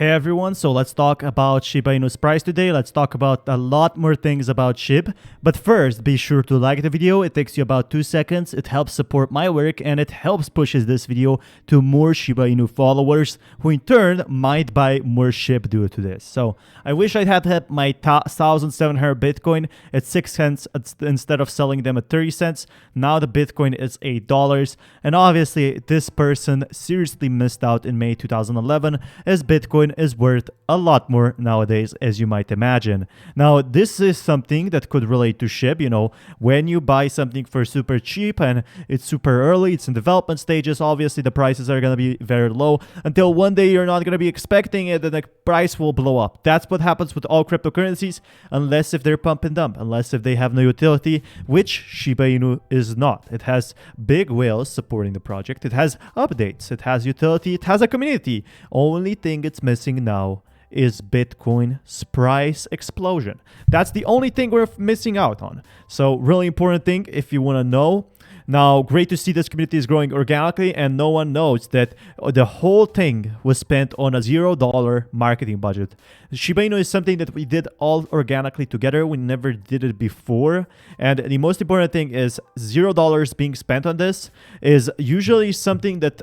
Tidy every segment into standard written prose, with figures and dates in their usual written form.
Hey everyone, so let's talk about Shiba Inu's price today. Let's talk about a lot more things about Shib. But first, be sure to like the video. It takes you about 2 seconds. It helps support my work and it helps pushes this video to more Shiba Inu followers who in turn might buy more Shib due to this. So I wish I had my 1,700 Bitcoin at 6 cents instead of selling them at 30 cents. Now the Bitcoin is $8. And obviously this person seriously missed out in May 2011 as Bitcoin is worth a lot more nowadays, as you might imagine. Now, this is something that could relate to Shib. You know, when you buy something for super cheap and it's super early, it's in development stages, obviously the prices are going to be very low until one day you're not going to be expecting it and the price will blow up. That's what happens with all cryptocurrencies, unless if they're pump and dump, unless if they have no utility, which Shiba Inu is not. It has big whales supporting the project. It has updates. It has utility. It has a community. Only thing it's missing now is Bitcoin's price explosion. That's the only thing we're missing out on. So really important thing if you want to know. Now, great to see this community is growing organically and no one knows that the whole thing was spent on a $0 marketing budget. Shiba Inu is something that we did all organically together. We never did it before. And the most important thing is $0 being spent on this is usually something that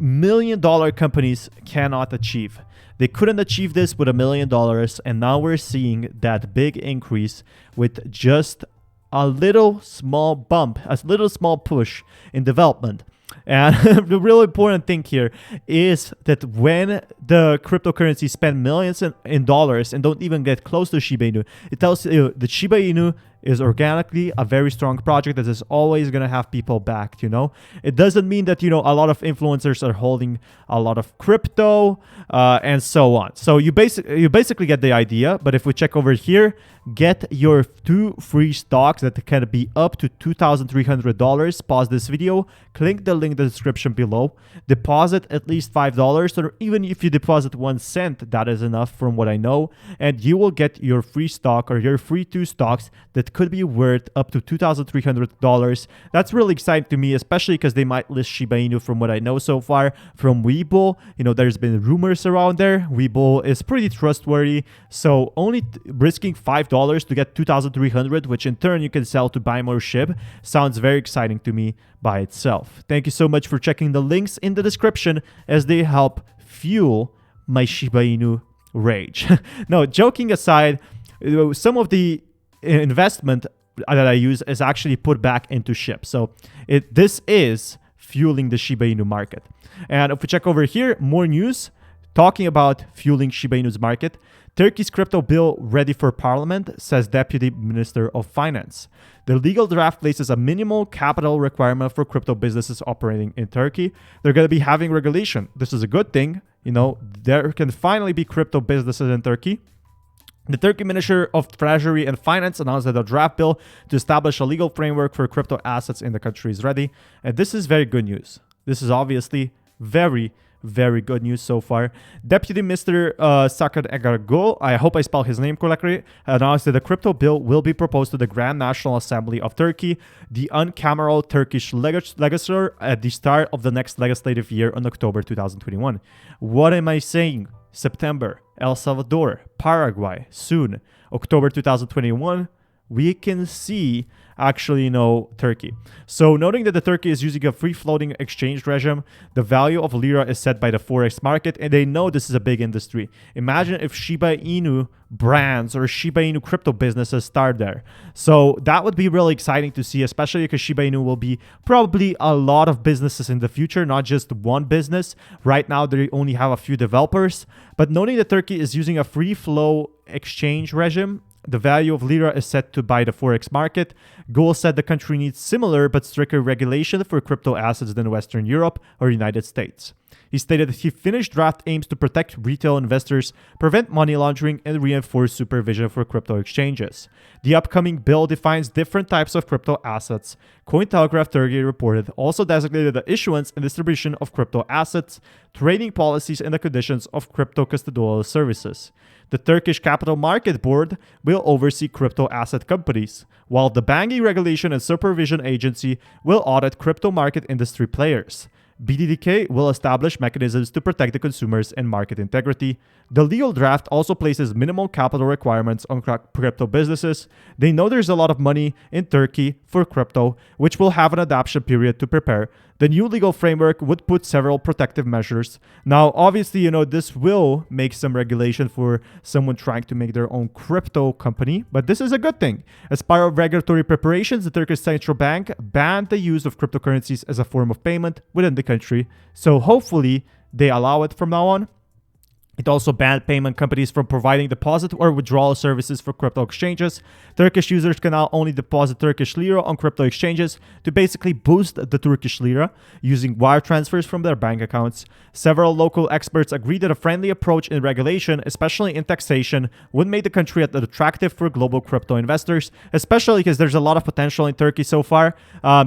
$1 million companies cannot achieve. They couldn't achieve this with $1 million, and now we're seeing that big increase with just a little small bump, a little small push in development. And the real important thing here is that when the cryptocurrency spend millions in dollars and don't even get close to Shiba Inu, it tells you that Shiba Inu is organically a very strong project that is always going to have people backed, you know. It doesn't mean that, you know, a lot of influencers are holding a lot of crypto and so on. So you basically get the idea. But if we check over here, get your 2 free stocks that can be up to $2,300. Pause this video, click the link in the description below, deposit at least $5, or even if you deposit 1 cent, that is enough from what I know, and you will get your free stock or your free 2 stocks that could be worth up to $2,300. That's really exciting to me, especially because they might list Shiba Inu from what I know so far from WeBull. You know, there's been rumors around there. WeBull is pretty trustworthy, so only risking $5 to get 2,300, which in turn you can sell to buy more Shib, sounds very exciting to me by itself. Thank you so much for checking the links in the description as they help fuel my Shiba Inu rage. No, joking aside, some of the investment that I use is actually put back into Shib. So this is fueling the Shiba Inu market. And if we check over here, more news talking about fueling Shiba Inu's market. Turkey's crypto bill ready for parliament, says Deputy Minister of Finance. The legal draft places a minimal capital requirement for crypto businesses operating in Turkey. They're going to be having regulation. This is a good thing. You know, there can finally be crypto businesses in Turkey. The Turkey Minister of Treasury and Finance announced that a draft bill to establish a legal framework for crypto assets in the country is ready. And this is very good news. This is obviously very good news so far. Deputy Mr. Sakar Egargo, I hope I spelled his name correctly, announced that the crypto bill will be proposed to the Grand National Assembly of Turkey, the uncameral Turkish legislature, at the start of the next legislative year on October 2021. What am I saying? September, El Salvador, Paraguay, soon, October 2021, we can see actually, you know, Turkey. So noting that the Turkey is using a free-floating exchange regime, the value of lira is set by the forex market, and they know this is a big industry. Imagine if Shiba Inu brands or Shiba Inu crypto businesses start there. So that would be really exciting to see, especially because Shiba Inu will be probably a lot of businesses in the future, not just one business. Right now, they only have a few developers. But noting that Turkey is using a free-flow exchange regime, the value of lira is set to by the forex market. Gould said the country needs similar but stricter regulation for crypto assets than Western Europe or United States. He stated that his finished draft aims to protect retail investors, prevent money laundering, and reinforce supervision for crypto exchanges. The upcoming bill defines different types of crypto assets. Cointelegraph Turkey reported also designated the issuance and distribution of crypto assets, trading policies, and the conditions of crypto custodial services. The Turkish Capital Market Board will oversee crypto asset companies, while the Banking Regulation and Supervision Agency will audit crypto market industry players. BDDK will establish mechanisms to protect the consumers and market integrity. The legal draft also places minimal capital requirements on crypto businesses. They know there's a lot of money in Turkey for crypto, which will have an adoption period to prepare. The new legal framework would put several protective measures. Now, obviously, this will make some regulation for someone trying to make their own crypto company, but this is a good thing. As part of regulatory preparations, the Turkish Central Bank banned the use of cryptocurrencies as a form of payment within the country. So hopefully they allow it from now on. It also banned payment companies from providing deposit or withdrawal services for crypto exchanges. Turkish users can now only deposit Turkish lira on crypto exchanges to basically boost the Turkish lira using wire transfers from their bank accounts. Several local experts agree that a friendly approach in regulation, especially in taxation, would make the country attractive for global crypto investors, especially because there's a lot of potential in Turkey so far.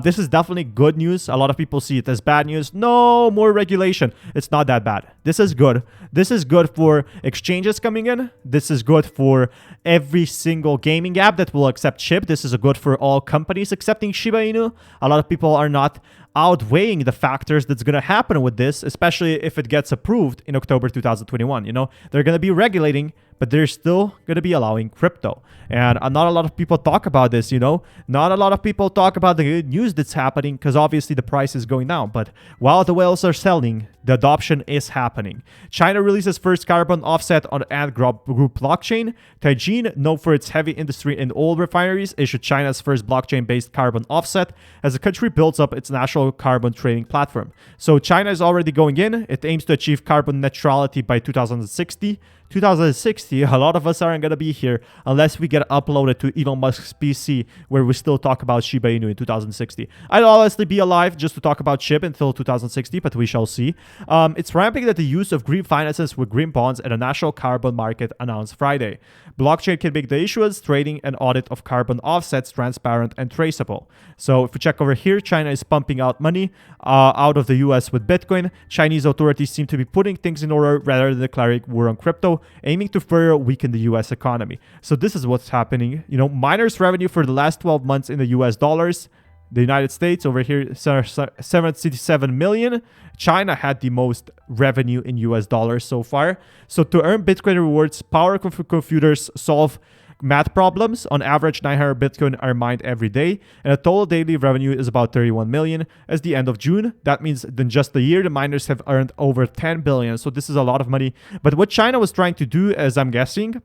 This is definitely good news. A lot of people see it as bad news. No more regulation. It's not that bad. This is good. This is good for exchanges coming in. This is good for every single gaming app that will accept Shib. This is good for all companies accepting Shiba Inu. A lot of people are not outweighing the factors that's going to happen with this, especially if it gets approved in October 2021. They're going to be regulating, but they're still going to be allowing crypto. And not a lot of people talk about this, Not a lot of people talk about the good news that's happening because obviously the price is going down. But while the whales are selling, the adoption is happening. China releases first carbon offset on Ant Group blockchain. Tianjin, known for its heavy industry and oil refineries, issued China's first blockchain-based carbon offset as the country builds up its national carbon trading platform. So China is already going in. It aims to achieve carbon neutrality by 2060. 2060, a lot of us aren't going to be here unless we get uploaded to Elon Musk's PC where we still talk about Shiba Inu in 2060. I'd honestly be alive just to talk about Shib until 2060, but we shall see. It's ramping that the use of green finances with green bonds at a national carbon market announced Friday. Blockchain can make the issuance, trading, and audit of carbon offsets transparent and traceable. So if we check over here, China is pumping out money out of the US with Bitcoin. Chinese authorities seem to be putting things in order rather than declaring war on crypto, aiming to further weaken the US economy. So this is what's happening. Miners' revenue for the last 12 months in the US dollars. The United States over here, 77 million. China had the most revenue in US dollars so far. So to earn Bitcoin rewards, power computers solve math problems. On average, 900 Bitcoin are mined every day, and the total daily revenue is about 31 million. As the end of June, that means in just a year, the miners have earned over 10 billion. So this is a lot of money. But what China was trying to do, as I'm guessing,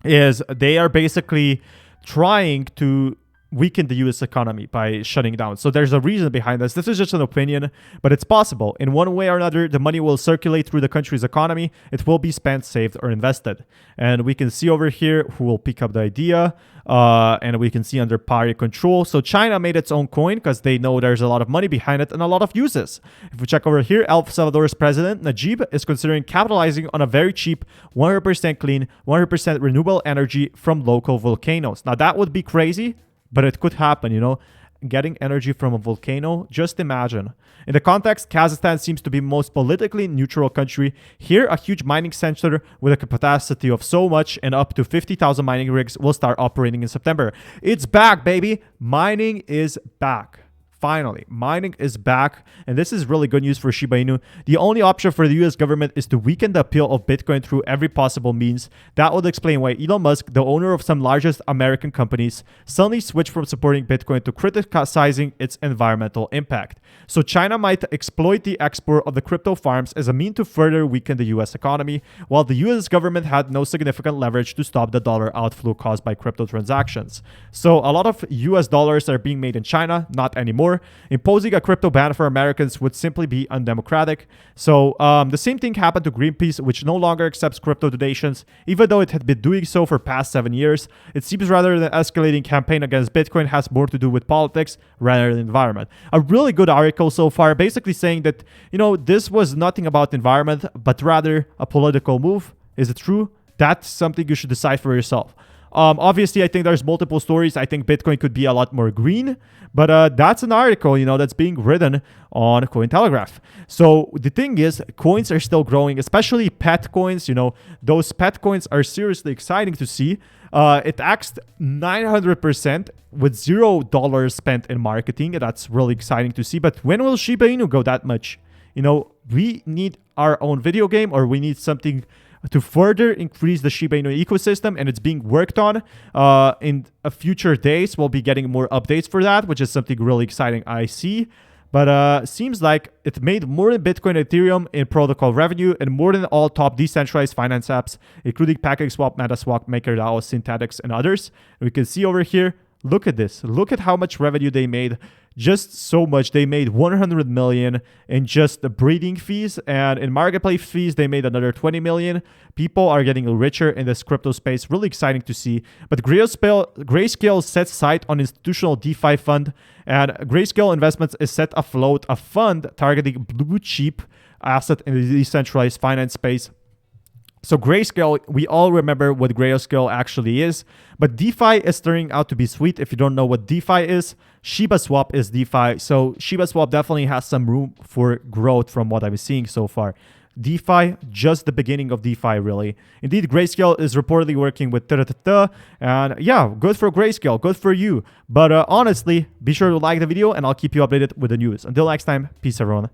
is they are basically trying to weaken the US economy by shutting down. So there's a reason behind this. This is just an opinion, but it's possible. In one way or another, the money will circulate through the country's economy. It will be spent, saved, or invested. And we can see over here who will pick up the idea. And we can see under party control. So China made its own coin because they know there's a lot of money behind it and a lot of uses. If we check over here, El Salvador's president, Najib, is considering capitalizing on a very cheap, 100% clean, 100% renewable energy from local volcanoes. Now that would be crazy, but it could happen, Getting energy from a volcano, just imagine. In the context, Kazakhstan seems to be the most politically neutral country. Here, a huge mining center with a capacity of so much and up to 50,000 mining rigs will start operating in September. It's back, baby. Mining is back. Finally, mining is back, and this is really good news for Shiba Inu. The only option for the US government is to weaken the appeal of Bitcoin through every possible means. That would explain why Elon Musk, the owner of some largest American companies, suddenly switched from supporting Bitcoin to criticizing its environmental impact. So China might exploit the export of the crypto farms as a mean to further weaken the US economy, while the US government had no significant leverage to stop the dollar outflow caused by crypto transactions. So a lot of US dollars are being made in China, not anymore. Imposing a crypto ban for Americans would simply be undemocratic. So the same thing happened to Greenpeace, which no longer accepts crypto donations, even though it had been doing so for past 7 years. It seems rather than escalating campaign against Bitcoin has more to do with politics rather than environment. A really good article so far, basically saying that, this was nothing about environment, but rather a political move. Is it true? That's something you should decide for yourself. Obviously, I think there's multiple stories. I think Bitcoin could be a lot more green, but that's an article, that's being written on Cointelegraph. So the thing is, coins are still growing, especially pet coins. Those pet coins are seriously exciting to see. It axed 900% with $0 spent in marketing. That's really exciting to see. But when will Shiba Inu go that much? We need our own video game, or we need something to further increase the Shiba Inu ecosystem, and it's being worked on. In future days, we'll be getting more updates for that, which is something really exciting I see. But seems like it made more than Bitcoin and Ethereum in protocol revenue, and more than all top decentralized finance apps, including PancakeSwap, MetaSwap, MakerDAO, Synthetix, and others. And we can see over here, look at this. Look at how much revenue they made. Just so much. They made 100 million in just the breeding fees, and in marketplace fees they made another 20 million. People are getting richer in this crypto space. Really exciting to see. But Grayscale sets sight on institutional DeFi fund, and Grayscale Investments is set afloat a fund targeting blue chip asset in the decentralized finance space. So Grayscale, we all remember what Grayscale actually is, but DeFi is turning out to be sweet. If you don't know what DeFi is, Shiba Swap is DeFi. So Shiba Swap definitely has some room for growth from what I'm seeing so far. DeFi, just the beginning of DeFi, really. Indeed, Grayscale is reportedly working with and yeah, good for Grayscale, good for you. But honestly, be sure to like the video, and I'll keep you updated with the news. Until next time, peace everyone.